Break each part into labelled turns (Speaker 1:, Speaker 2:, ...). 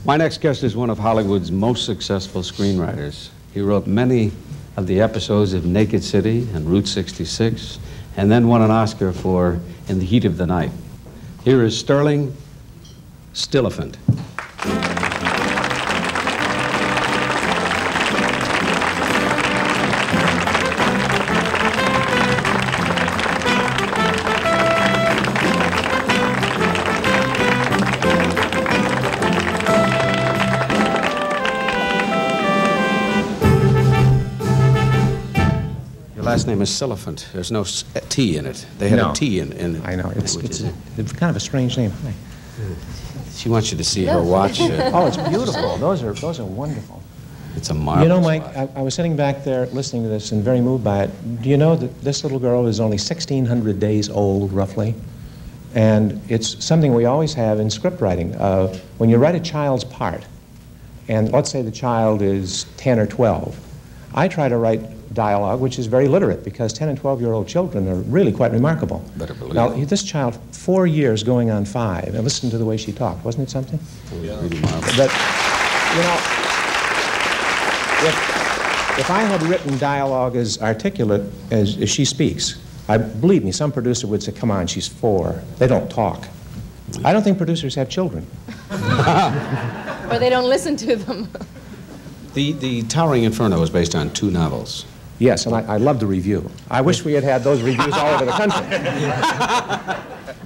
Speaker 1: My next guest is one of Hollywood's most successful screenwriters. He wrote many of the episodes of Naked City and Route 66, and then won an Oscar for In the Heat of the Night. Here is Stirling Silliphant. Last name is Silliphant. There's no T in it. They had a T in it.
Speaker 2: I know. It's kind of a strange name.
Speaker 1: She wants you to see her watch.
Speaker 2: Oh, it's beautiful. Those are wonderful.
Speaker 1: It's a marvelous.
Speaker 2: You know, Mike, I was sitting back there listening to this and very moved by it. Do you know that this little girl is only 1,600 days old, roughly? And it's something we always have in script writing. When you write a child's part, and let's say the child is 10 or 12, I try to write dialogue which is very literate, because 10 and 12-year-old children are really quite remarkable.
Speaker 1: Better believe
Speaker 2: now,
Speaker 1: it.
Speaker 2: This child, 4 years going on 5, and listen to the way she talked. Wasn't it something?
Speaker 1: Yeah. Really marvelous.
Speaker 2: But, you know, if I had written dialogue as articulate as she speaks, believe me, some producer would say, come on, she's 4. They don't talk. I don't think producers have children.
Speaker 3: Or they don't listen to them.
Speaker 1: The Towering Inferno was based on 2 novels.
Speaker 2: Yes, and I love the review. I wish we had had those reviews all over the country.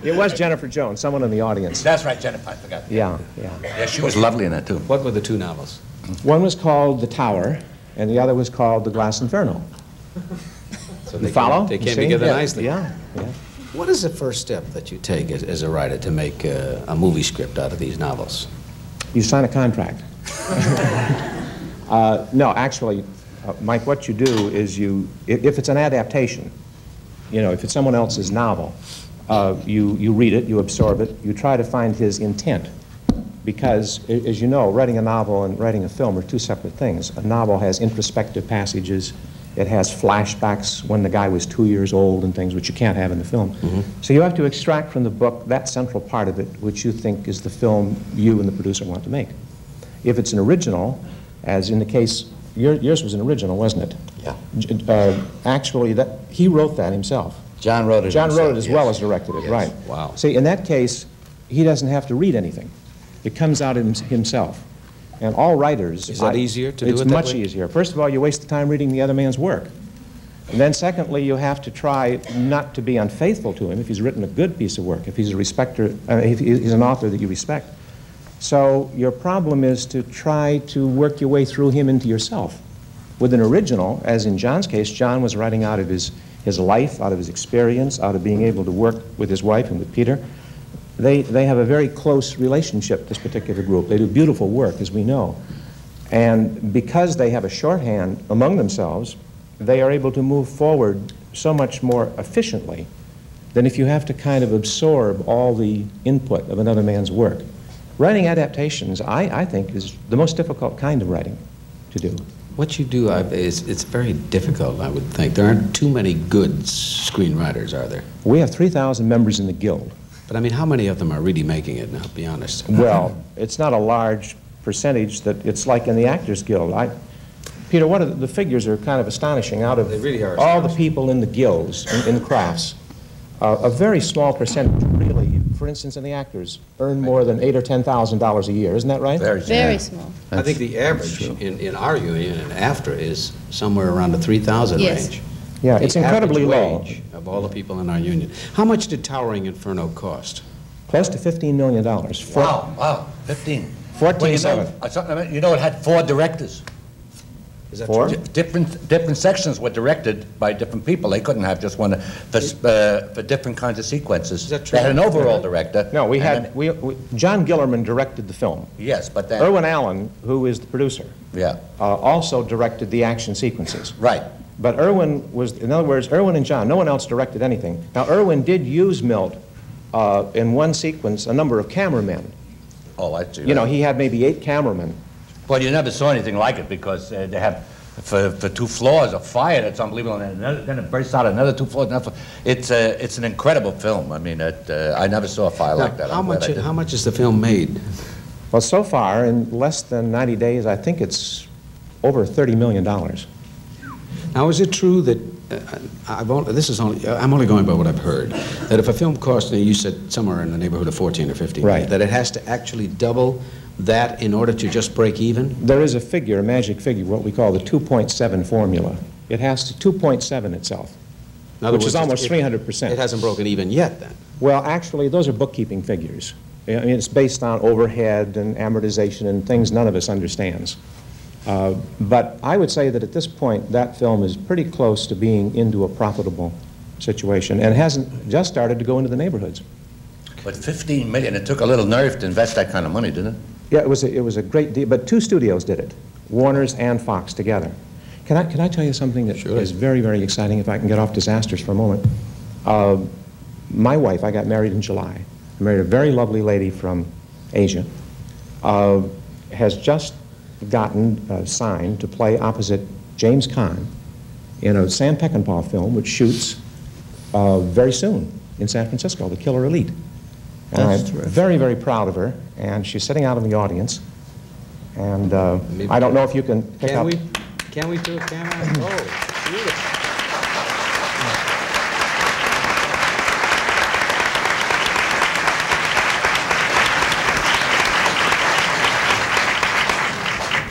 Speaker 2: It was Jennifer Jones, someone in the audience.
Speaker 4: That's right, Jennifer, I forgot.
Speaker 2: Yeah.
Speaker 4: Yeah, she was lovely in that, too.
Speaker 1: What were the 2 novels?
Speaker 2: One was called The Tower, and the other was called The Glass Inferno.
Speaker 1: So
Speaker 2: they follow?
Speaker 1: They came together nicely.
Speaker 2: Yeah.
Speaker 1: What is the first step that you take as a writer to make a movie script out of these novels?
Speaker 2: You sign a contract. No, actually, Mike, what you do is if it's an adaptation, you know, if it's someone else's novel, you read it, you absorb it, you try to find his intent. Because, as you know, writing a novel and writing a film are 2 separate things. A novel has introspective passages. It has flashbacks when the guy was 2 years old and things which you can't have in the film. Mm-hmm. So you have to extract from the book that central part of it which you think is the film you and the producer want to make. If it's an original, as in the case, yours was an original, wasn't it?
Speaker 4: Yeah.
Speaker 2: Actually, he wrote that himself.
Speaker 4: John wrote it
Speaker 2: John
Speaker 4: himself,
Speaker 2: wrote it as well as directed it,
Speaker 4: yes.
Speaker 2: right.
Speaker 1: Wow.
Speaker 2: See, in that case, he doesn't have to read anything. It comes out himself. And all writers...
Speaker 1: Is that easier to do it that
Speaker 2: It's much
Speaker 1: way?
Speaker 2: easier. First of all, you waste the time reading the other man's work. And then secondly, you have to try not to be unfaithful to him if he's written a good piece of work, if he's a respecter, if he's an author that you respect. So your problem is to try to work your way through him into yourself. With an original, as in John's case, John was writing out of his life, out of his experience, out of being able to work with his wife and with Peter. They have a very close relationship, this particular group. They do beautiful work, as we know. And because they have a shorthand among themselves, they are able to move forward so much more efficiently than if you have to kind of absorb all the input of another man's work. Writing adaptations, I think, is the most difficult kind of writing to do.
Speaker 1: What you do it's very difficult, I would think. There aren't too many good screenwriters, are there?
Speaker 2: We have 3,000 members in the Guild.
Speaker 1: But I mean, how many of them are really making it now, be honest?
Speaker 2: Well, it's not a large percentage that it's like in the Actors Guild. Peter, the figures are kind of astonishing. Out of
Speaker 1: They really are
Speaker 2: all the people in the guilds, in the crafts, a very small percentage really, for instance, in the actors, earn more than $8,000 or $10,000 a year. Isn't that right?
Speaker 3: Very small.
Speaker 1: I think the average in our union and after is somewhere around the 3,000
Speaker 3: Yes.
Speaker 1: range.
Speaker 2: Yeah, it's incredibly low.
Speaker 1: Wage of all the people in our union. How much did Towering Inferno cost?
Speaker 2: Close to $15 million.
Speaker 4: Wow, 15.
Speaker 2: 14.7.
Speaker 4: You know, it had 4 directors.
Speaker 1: Is that
Speaker 2: 4?
Speaker 1: true?
Speaker 4: Different sections were directed by different people. They couldn't have just one for different kinds of sequences.
Speaker 1: Is that true?
Speaker 4: They had an overall director.
Speaker 2: No, John Gillerman directed the film.
Speaker 4: Yes, but then...
Speaker 2: Irwin Allen, who is the producer,
Speaker 4: Yeah,
Speaker 2: also directed the action sequences.
Speaker 4: right.
Speaker 2: But Irwin was, in other words, Irwin and John, no one else directed anything. Now, Irwin did use Milt in one sequence, a number of cameramen.
Speaker 4: Oh, I see.
Speaker 2: You know, he had maybe 8 cameramen.
Speaker 4: Well, you never saw anything like it because they have, for 2 floors of fire, that's unbelievable, and then it bursts out another 2 floors. It's an incredible film. I mean, I never saw a fire like that.
Speaker 1: How much is the film made?
Speaker 2: Well, so far, in less than 90 days, I think it's over $30 million.
Speaker 1: Now, is it true that, I'm only going by what I've heard, that if a film costs, you said somewhere in the neighborhood of 14 or 15
Speaker 2: Right.
Speaker 1: million, that it has to actually double that in order to just break even?
Speaker 2: There is a figure, a magic figure, what we call the 2.7 formula. It has to 2.7 itself, which is almost 300%.
Speaker 1: It hasn't broken even yet, then?
Speaker 2: Well, actually, those are bookkeeping figures. I mean, it's based on overhead and amortization and things none of us understands. But I would say that at this point, that film is pretty close to being into a profitable situation and hasn't just started to go into the neighborhoods.
Speaker 4: But 15 million, it took a little nerve to invest that kind of money, didn't it?
Speaker 2: Yeah, it was a great deal, but two studios did it, Warner's and Fox together. Can I tell you something that is very, very exciting, if I can get off disasters for a moment? My wife, I got married in July. I married a very lovely lady from Asia, has just gotten signed to play opposite James Caan in a Sam Peckinpah film which shoots very soon in San Francisco, The Killer Elite. And I'm very, very proud of her, and she's sitting out in the audience. And I don't know if you can pick up.
Speaker 1: Can we do a camera? Oh, beautiful.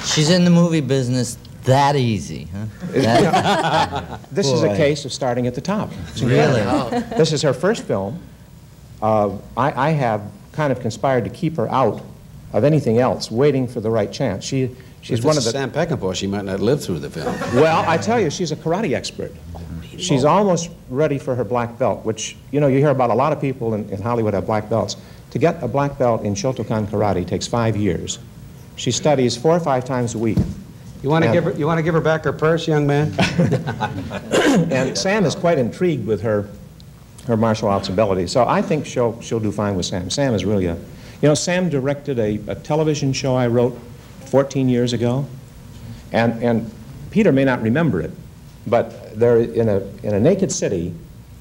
Speaker 5: She's in the movie business that easy, huh?
Speaker 2: This is a case of starting at the top.
Speaker 5: Really?
Speaker 2: This is her first film. I have kind of conspired to keep her out of anything else, waiting for the right chance. She's one of the...
Speaker 1: Sam Peckinpah, she might not live through the film.
Speaker 2: Well, I tell you, she's a karate expert. She's almost ready for her black belt, which, you know, you hear about a lot of people in Hollywood have black belts. To get a black belt in Shotokan karate takes 5 years. She studies 4 or 5 times a week.
Speaker 1: You want to give her back her purse, young man?
Speaker 2: And Sam is quite intrigued with her martial arts ability. So I think she'll do fine with Sam. Sam is really you know, Sam directed a television show I wrote 14 years ago, and Peter may not remember it, but there in a naked city,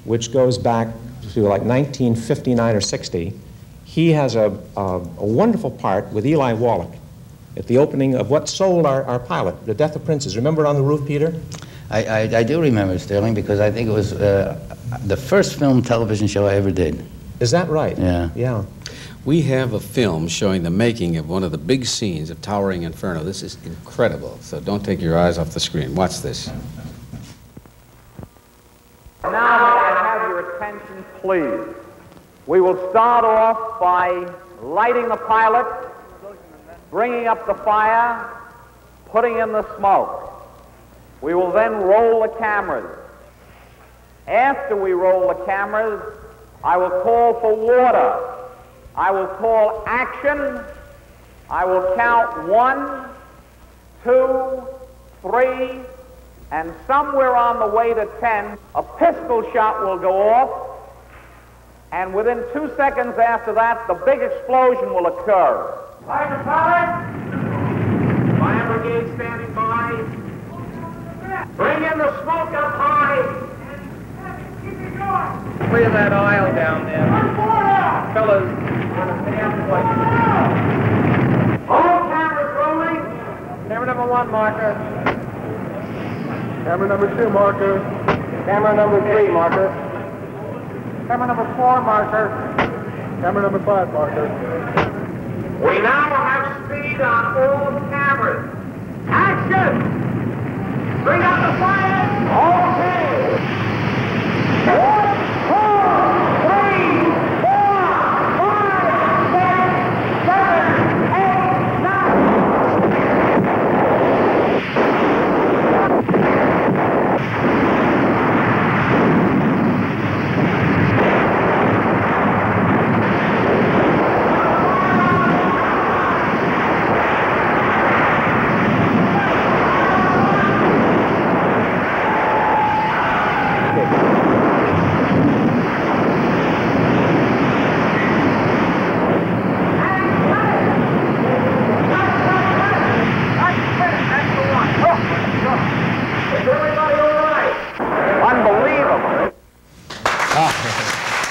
Speaker 2: which goes back to like 1959 or 60, he has a wonderful part with Eli Wallach at the opening of what sold our pilot, The Death of Princes. Remember On the Roof, Peter?
Speaker 6: I do remember, Stirling, because I think it was the first film television show I ever did.
Speaker 2: Is that right?
Speaker 6: Yeah.
Speaker 2: Yeah.
Speaker 1: We have a film showing the making of one of the big scenes of Towering Inferno. This is incredible, so don't take your eyes off the screen. Watch this.
Speaker 7: Now I have your attention, please. We will start off by lighting the pilot, bringing up the fire, putting in the smoke. We will then roll the cameras. After we roll the cameras, I will call for water. I will call action. I will count 1, 2, 3, and somewhere on the way to 10, a pistol shot will go off, and within 2 seconds after that, the big explosion will occur. Fire brigade standing by. Bring in the smoke up high. Clear that aisle down there. Fellas, all cameras rolling. Camera number 1, marker. Camera number 2, marker. Camera number 3, marker. Camera number 4, marker. Camera number 5, marker. We now have speed on all cameras. Action! Bring up the fire! Okay! 1, 2, 3, 4, 5, 6, 7, 8,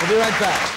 Speaker 1: We'll be right back.